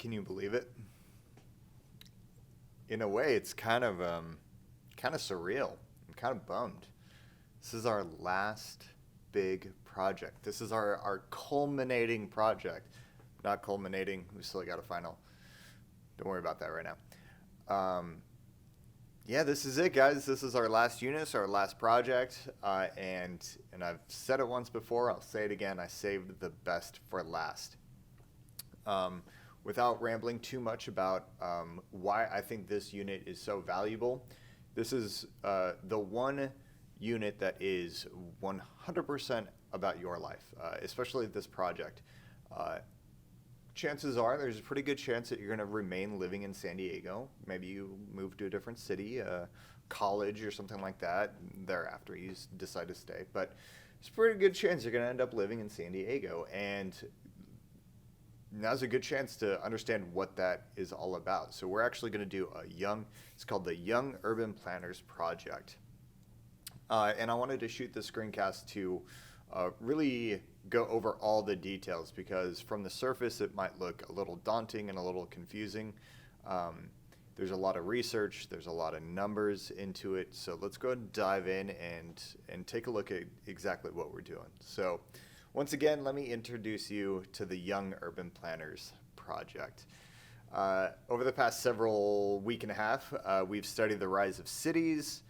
Can you believe it? In a way, it's kind of surreal. I'm kind of bummed. This is our last big project. This is our culminating project. Not culminating. We still got a final. Don't worry about that right now. Yeah, this is it, guys. This is our last unit, our last project, and I've said it once before. I'll say it again. I saved the best for last. Um, Without rambling too much about why I think this unit is so valuable, this is the one unit that is 100% about your life, especially this project. Uh, Chances are there's a pretty good chance that you're going to remain living in San Diego. Maybe you move to a different city, college, or something like that. Thereafter, you decide to stay. But it's a pretty good chance you're going to end up living in San Diego. And now's a good chance to understand what that is all about. So we're actually going to do it's called the Young Urban Planners Project. And I wanted to shoot the screencast to really go over all the details, because from the surface it might look a little daunting and a little confusing. There's a lot of research, there's a lot of numbers into it. So let's go ahead and dive in and take a look at exactly what we're doing. So once again, let me introduce you to the Young Urban Planners Project. Over the past several week and a half, we've studied the rise of cities,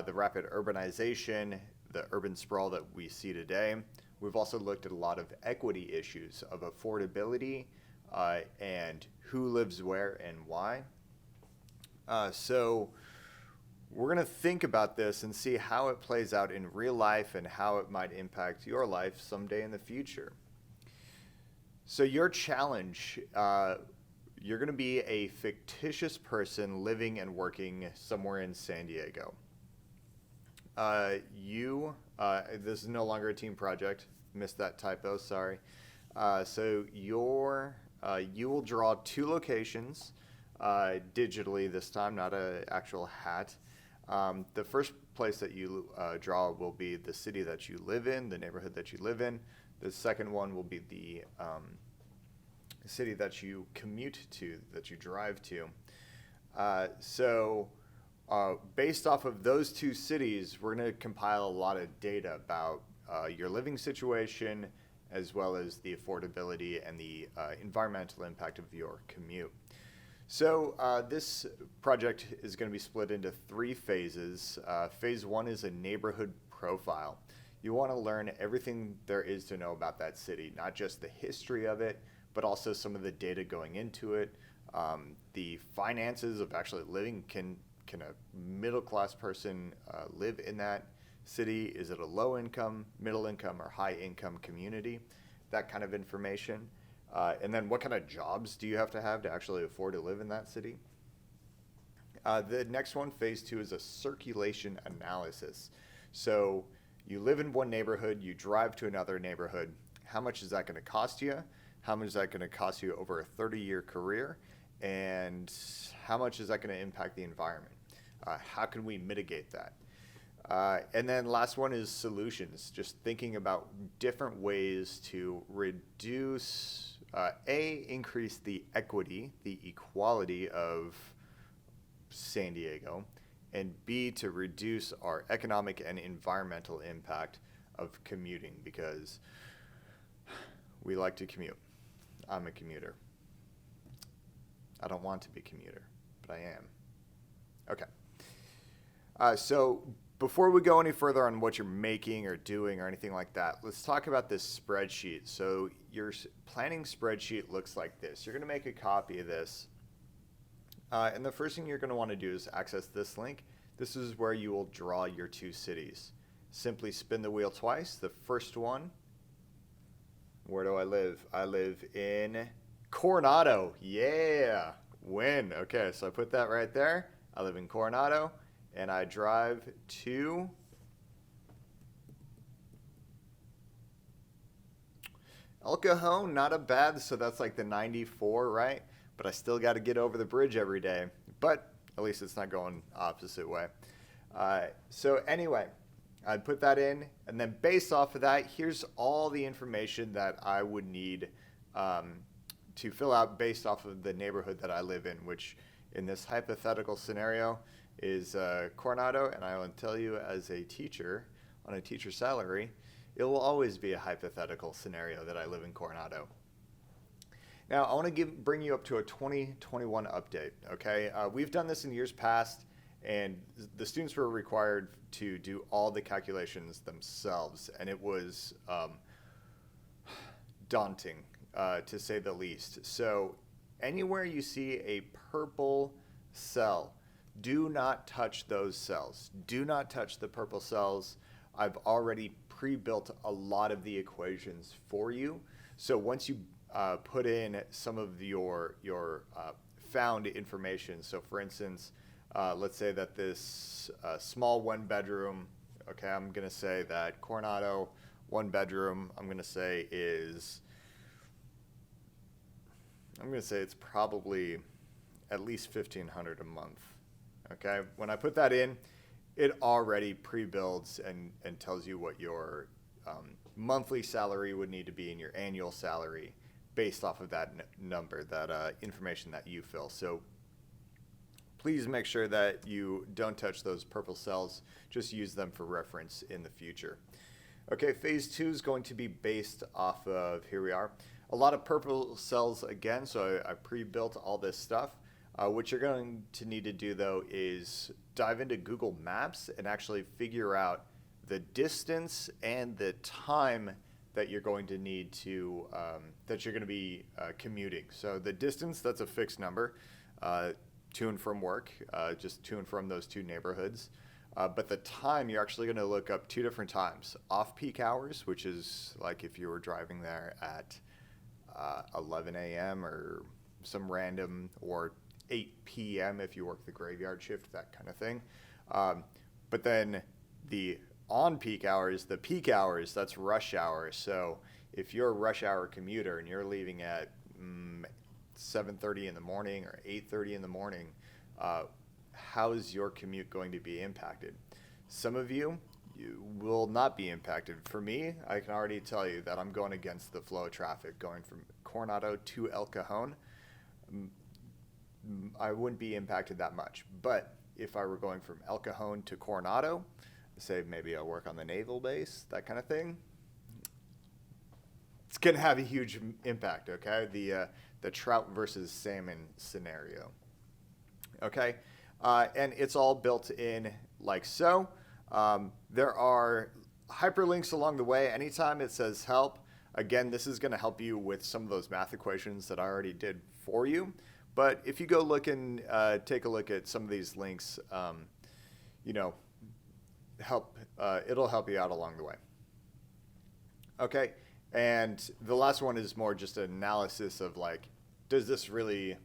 the rapid urbanization, the urban sprawl that we see today. We've also looked at a lot of equity issues of affordability and who lives where and why. So we're going to think about this and see how it plays out in real life and how it might impact your life someday in the future. So your challenge, you're going to be a fictitious person living and working somewhere in San Diego. This is no longer a team project. Missed that typo, sorry. So you will draw two locations digitally this time, not an actual hat. The first place that you draw will be the city that you live in, the neighborhood that you live in. The second one will be the city that you commute to, that you drive to. Based off of those two cities, we're going to compile a lot of data about your living situation, as well as the affordability and the environmental impact of your commute. So this project is going to be split into three phases. Phase one is a neighborhood profile. You want to learn everything there is to know about that city, not just the history of it, but also some of the data going into it, the finances of actually living. Can a middle-class person live in that city? Is it a low-income, middle-income, or high-income community? That kind of information. And then what kind of jobs do you have to actually afford to live in that city? The next one, phase two, is a circulation analysis. So you live in one neighborhood, you drive to another neighborhood. How much is that going to cost you? How much is that going to cost you over a 30-year career? And how much is that going to impact the environment? How can we mitigate that? And then last one is solutions, just thinking about different ways to reduce, increase the equity, the equality of San Diego, and B, to reduce our economic and environmental impact of commuting, because we like to commute. I'm a commuter. I don't want to be a commuter, but I am. Okay. So before we go any further on what you're making or doing or anything like that, let's talk about this spreadsheet. So your planning spreadsheet looks like this. You're going to make a copy of this. And the first thing you're going to want to do is access this link. This is where you will draw your two cities. Simply spin the wheel twice. The first one, where do I live? I live in Coronado. Yeah, win. Okay, so I put that right there. I live in Coronado, and I drive to El Cajon. Not a bad, so that's like the 94, right? But I still got to get over the bridge every day. But at least it's not going opposite way. So anyway, I'd put that in, and then based off of that, here's all the information that I would need to fill out based off of the neighborhood that I live in, which in this hypothetical scenario is Coronado. And I will tell you, as a teacher on a teacher salary, it will always be a hypothetical scenario that I live in Coronado. Now, I want to bring you up to a 2021 update, okay? We've done this in years past, and the students were required to do all the calculations themselves, and it was daunting, to say the least. So anywhere you see a purple cell, do not touch those cells. Do not touch the purple cells. I've already pre-built a lot of the equations for you. So once you put in some of your found information, so for instance, let's say that this small one bedroom, okay, I'm going to say that Coronado one bedroom, I'm going to say it's probably at least $1,500 a month. Okay, when I put that in, it already pre-builds and tells you what your monthly salary would need to be and your annual salary based off of that number, that information that you fill. So please make sure that you don't touch those purple cells. Just use them for reference in the future. Okay, phase 2 is going to be based off of, here we are, a lot of purple cells again, so I pre-built all this stuff. What you're going to need to do, though, is dive into Google Maps and actually figure out the distance and the time that you're going to need to, that you're going to be commuting. So the distance, that's a fixed number, to and from work, just to and from those two neighborhoods. But the time, you're actually going to look up two different times. Off-peak hours, which is like if you were driving there at 11 a.m. or some random, or 8 p.m. if you work the graveyard shift, that kind of thing. But then the on-peak hours, the peak hours, that's rush hour. So if you're a rush hour commuter and you're leaving at 7:30 in the morning or 8:30 in the morning, how is your commute going to be impacted? Some of you will not be impacted. For me, I can already tell you that I'm going against the flow of traffic going from Coronado to El Cajon. I wouldn't be impacted that much. But if I were going from El Cajon to Coronado, say maybe I'll work on the naval base, that kind of thing, it's going to have a huge impact, okay? The trout versus salmon scenario, okay? And it's all built in like so. There are hyperlinks along the way. Anytime it says help, again, this is going to help you with some of those math equations that I already did for you. But if you go look and take a look at some of these links, it'll help you out along the way. Okay, and the last one is more just an analysis of like, does this really,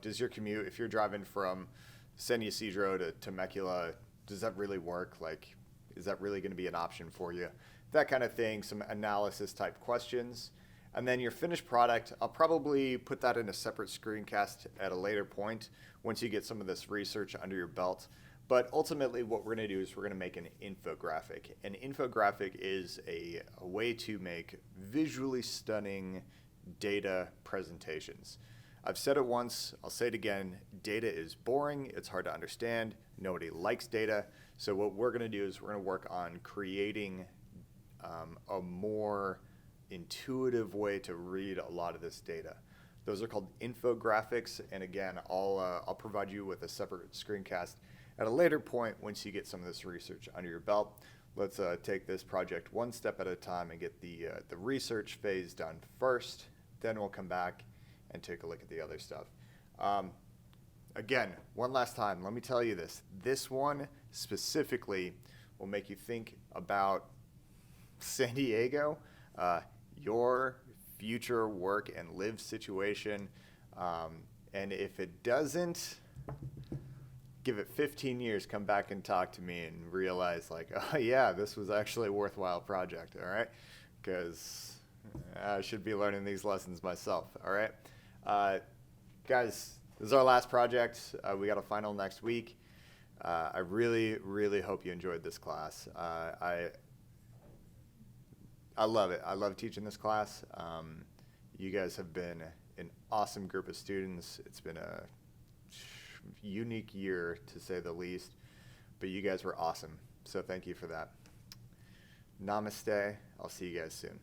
does your commute, if you're driving from San Ysidro to Temecula, does that really work? Like, is that really going to be an option for you? That kind of thing, some analysis type questions. And then your finished product, I'll probably put that in a separate screencast at a later point once you get some of this research under your belt. But ultimately what we're going to do is we're going to make an infographic. An infographic is a way to make visually stunning data presentations. I've said it once, I'll say it again, data is boring, it's hard to understand, nobody likes data. So what we're going to do is we're going to work on creating a more intuitive way to read a lot of this data. Those are called infographics, and again, I'll provide you with a separate screencast at a later point once you get some of this research under your belt. Let's take this project one step at a time and get the research phase done first. Then we'll come back and take a look at the other stuff. Again, one last time, let me tell you this. This one specifically will make you think about San Diego, your future work and live situation. And if it doesn't, give it 15 years, come back and talk to me and realize like, oh yeah, this was actually a worthwhile project, all right? Because I should be learning these lessons myself, all right? Guys, this is our last project. We got a final next week. I really, really hope you enjoyed this class. I love it. I love teaching this class. You guys have been an awesome group of students. It's been a unique year, to say the least, but you guys were awesome. So thank you for that. Namaste. I'll see you guys soon.